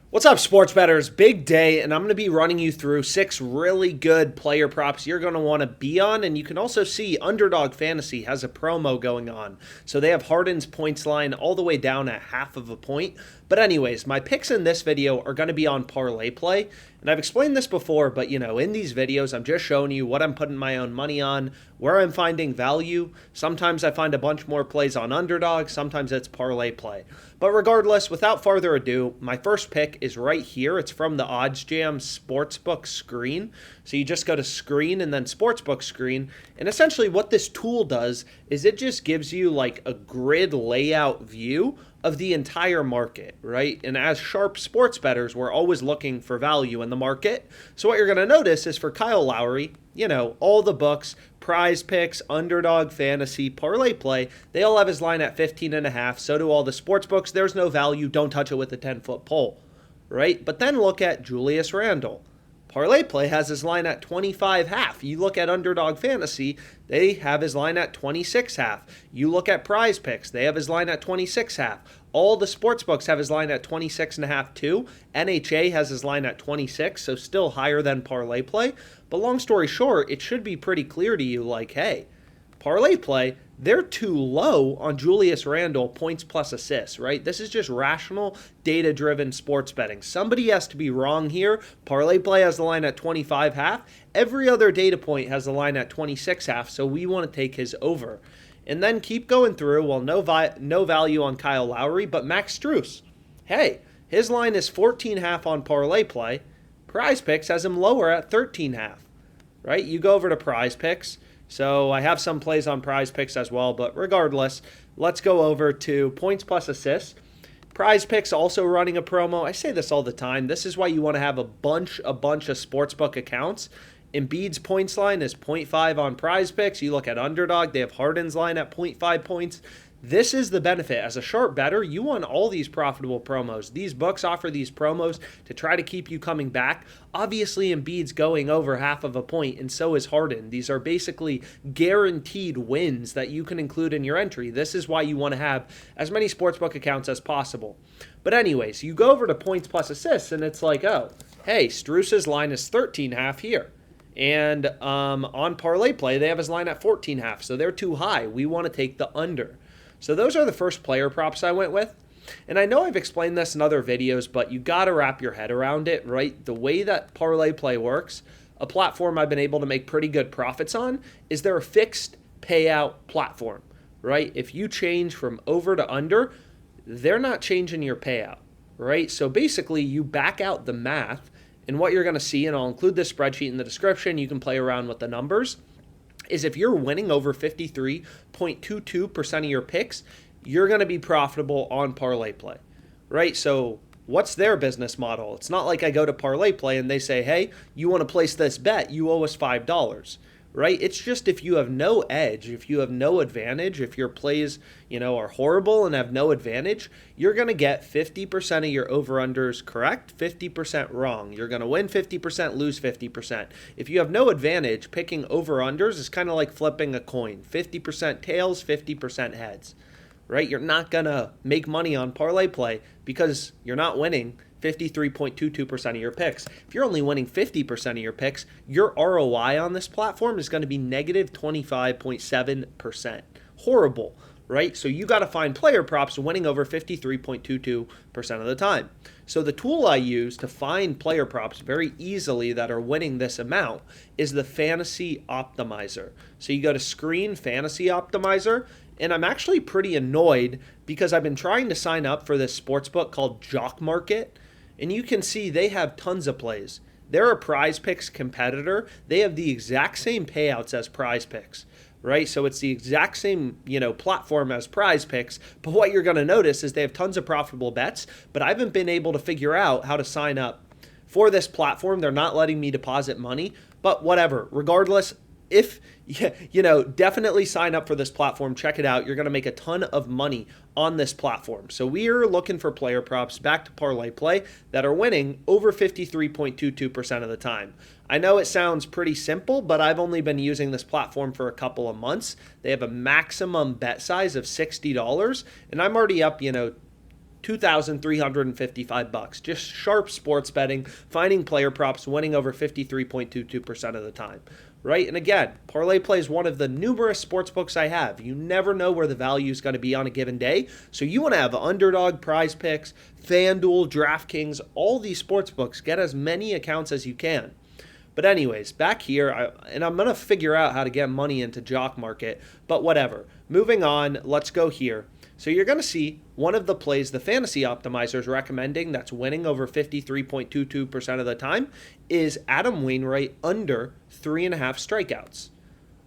What's up, sports bettors? Big day, and I'm going to be running you through 6 really good player props you're going to want to be on. And you can also see Underdog Fantasy has a promo going on. So they have Harden's points line all the way down at half of a point. But anyways, my picks in this video are going to be on Parlay Play. And I've explained this before, but in these videos, I'm just showing you what I'm putting my own money on, where I'm finding value. Sometimes I find a bunch more plays on Underdog, sometimes it's Parlay Play. But regardless, without further ado, my first pick is right here. It's from the Odds Jam Sportsbook screen. So you just go to screen and then Sportsbook screen. And essentially what this tool does is it just gives you like a grid layout view of the entire market, right? And as sharp sports bettors, we're always looking for value in the market. So what you're going to notice is for Kyle Lowry, all the books, Prize Picks, Underdog Fantasy, Parlay Play, they all have his line at 15.5. So do all the sports books. There's no value. Don't touch it with a 10-foot pole, right? But then look at Julius Randle. Parlay Play has his line at 25.5. You look at Underdog Fantasy, they have his line at 26.5. You look at Prize Picks, they have his line at 26.5. All the sports books have his line at 26.5 too. NHA has his line at 26, so still higher than Parlay Play. But long story short, it should be pretty clear to you like, hey, Parlay Play, they're too low on Julius Randle points plus assists, right? This is just rational, data-driven sports betting. Somebody has to be wrong here. Parlay Play has the line at 25.5. Every other data point has the line at 26.5, so we want to take his over. And then keep going through. Well, no value on Kyle Lowry, but Max Strus. Hey, his line is 14.5 on Parlay Play. Prize Picks has him lower at 13.5, right? You go over to Prize Picks. So I have some plays on Prize Picks as well, but regardless, let's go over to points plus assists. Prize Picks also running a promo. I say this all the time. This is why you want to have a bunch of sportsbook accounts. Embiid's points line is 0.5 on Prize Picks. You look at Underdog, they have Harden's line at 0.5 points. This is the benefit. As a sharp bettor, you want all these profitable promos. These books offer these promos to try to keep you coming back. Obviously, Embiid's going over half of a point, and so is Harden. These are basically guaranteed wins that you can include in your entry. This is why you want to have as many sportsbook accounts as possible. But anyways, you go over to points plus assists, and it's like, oh, hey, Strus's line is 13.5 here. And on Parlay Play, they have his line at 14.5, so they're too high. We want to take the under. So those are the first player props I went with. And I know I've explained this in other videos, but you got to wrap your head around it, right? The way that Parlay Play works, a platform I've been able to make pretty good profits on, is they're a fixed payout platform, right? If you change from over to under, they're not changing your payout, right? So basically, you back out the math, and what you're going to see, and I'll include this spreadsheet in the description, you can play around with the numbers, is if you're winning over 53.22% of your picks, you're going to be profitable on Parlay Play, right? So what's their business model? It's not like I go to Parlay Play and they say, hey, you want to place this bet, you owe us $5, right? It's just if you have no edge, if you have no advantage, if your plays, are horrible and have no advantage, you're going to get 50% of your over-unders correct, 50% wrong. You're going to win 50%, lose 50%. If you have no advantage, picking over-unders is kind of like flipping a coin. 50% tails, 50% heads, right? You're not going to make money on Parlay Play because you're not winning 53.22% of your picks. If you're only winning 50% of your picks, your ROI on this platform is going to be negative 25.7%. Horrible, right? So you got to find player props winning over 53.22% of the time. So the tool I use to find player props very easily that are winning this amount is the Fantasy Optimizer. So you go to Screen Fantasy Optimizer, and I'm actually pretty annoyed because I've been trying to sign up for this sportsbook called Jock Market, and you can see they have tons of plays. They're a Prize Picks competitor. They have the exact same payouts as Prize Picks, right? So it's the exact same, platform as Prize Picks, but what you're going to notice is they have tons of profitable bets, but I haven't been able to figure out how to sign up for this platform. They're not letting me deposit money, but whatever. Regardless, if definitely sign up for this platform, check it out. You're going to make a ton of money on this platform. So we are looking for player props back to Parlay Play that are winning over 53.22% of the time. I know it sounds pretty simple, but I've only been using this platform for a couple of months. They have a maximum bet size of $60, and I'm already up, $2,355. Just sharp sports betting, finding player props, winning over 53.22% of the time. Right? And again, Parlay Play is one of the numerous sports books I have. You never know where the value is going to be on a given day. So you want to have Underdog, Prize Picks, FanDuel, DraftKings, all these sports books. Get as many accounts as you can. But anyways, back here, and I'm going to figure out how to get money into Jock Market, but whatever. Moving on, let's go here. So you're going to see one of the plays the fantasy optimizer is recommending that's winning over 53.22% of the time is Adam Wainwright under 3.5 strikeouts,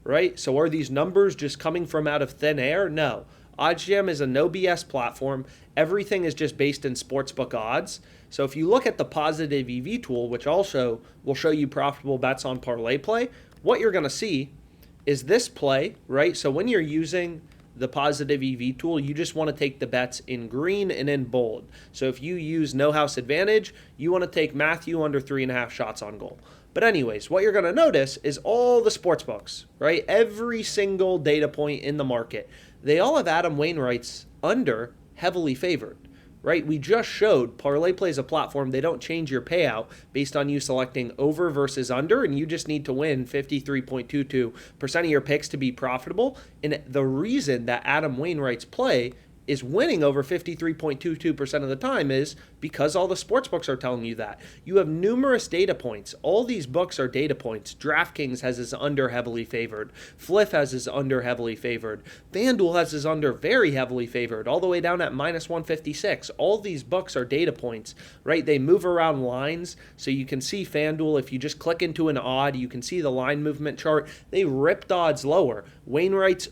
right? So are these numbers just coming from out of thin air? No. OddsJam is a no BS platform. Everything is just based in sportsbook odds. So if you look at the positive EV tool, which also will show you profitable bets on Parlay Play, what you're going to see is this play, right? So when you're using the positive EV tool, you just want to take the bets in green and in bold. So if you use no house advantage, you want to take Matthew under 3.5 shots on goal. But anyways, what you're going to notice is all the sports books, right? Every single data point in the market, they all have Adam Wainwright's under heavily favored, right? We just showed Parlay Play is a platform. They don't change your payout based on you selecting over versus under, and you just need to win 53.22% of your picks to be profitable. And the reason that Adam Wainwright's play is winning over 53.22% of the time is because all the sports books are telling you that. You have numerous data points. All these books are data points. DraftKings has his under heavily favored. Fliff has his under heavily favored. FanDuel has his under very heavily favored, all the way down at minus 156. All these books are data points, right? They move around lines, so you can see FanDuel. If you just click into an odd, you can see the line movement chart. They ripped odds lower. Wainwright's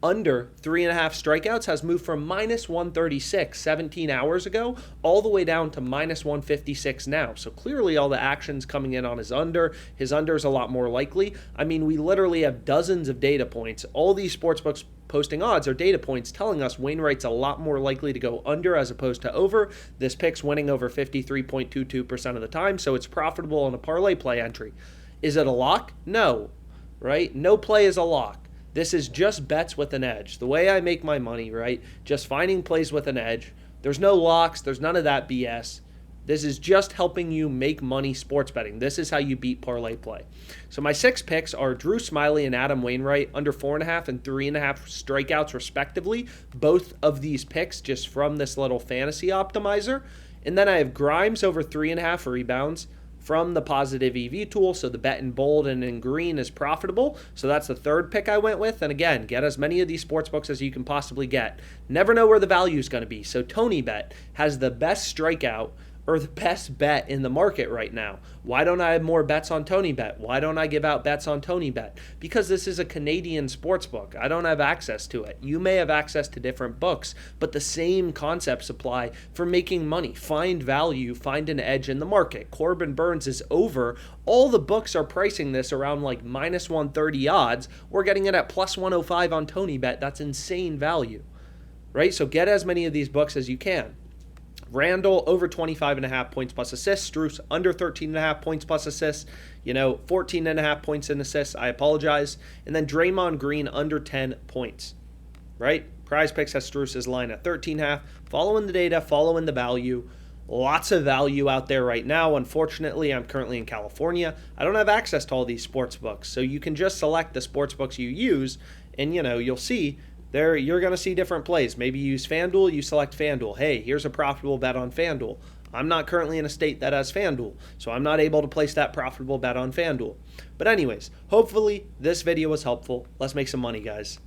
under 3.5 strikeouts has moved from minus 136 17 hours ago all the way down to minus 156 now. So clearly all the action's coming in on his under. His under is a lot more likely. I mean, we literally have dozens of data points. All these sportsbooks posting odds are data points telling us Wainwright's a lot more likely to go under as opposed to over. This pick's winning over 53.22% of the time, so it's profitable on a Parlay Play entry. Is it a lock? No, right? No play is a lock. This is just bets with an edge. The way I make my money, right? Just finding plays with an edge. There's no locks. There's none of that BS. This is just helping you make money sports betting. This is how you beat Parlay Play. So my 6 picks are Drew Smyly and Adam Wainwright under 4.5 and 3.5 strikeouts respectively. Both of these picks just from this little fantasy optimizer. And then I have Grimes over 3.5 rebounds from the positive EV tool, so the bet in bold and in green is profitable. So that's the third pick I went with. And again, get as many of these sports books as you can possibly get. Never know where the value is going to be. So TonyBet has the best strikeout or the best bet in the market right now. Why don't I have more bets on TonyBet? Why don't I give out bets on TonyBet? Because this is a Canadian sports book. I don't have access to it. You may have access to different books, but the same concepts apply for making money. Find value, find an edge in the market. Corbin Burns is over. All the books are pricing this around like minus 130 odds. We're getting it at plus 105 on TonyBet. That's insane value, right? So get as many of these books as you can. Randall over 25.5 points plus assists. Strus under 13.5 points plus assists. 14.5 points in assists. I apologize. And then Draymond Green under 10 points, right? Prize Picks has Strus's line at 13.5. Following the data, following the value. Lots of value out there right now. Unfortunately, I'm currently in California. I don't have access to all these sports books. So you can just select the sports books you use, and you'll see there, you're going to see different plays. Maybe you use FanDuel, you select FanDuel. Hey, here's a profitable bet on FanDuel. I'm not currently in a state that has FanDuel, so I'm not able to place that profitable bet on FanDuel. But anyways, hopefully this video was helpful. Let's make some money, guys.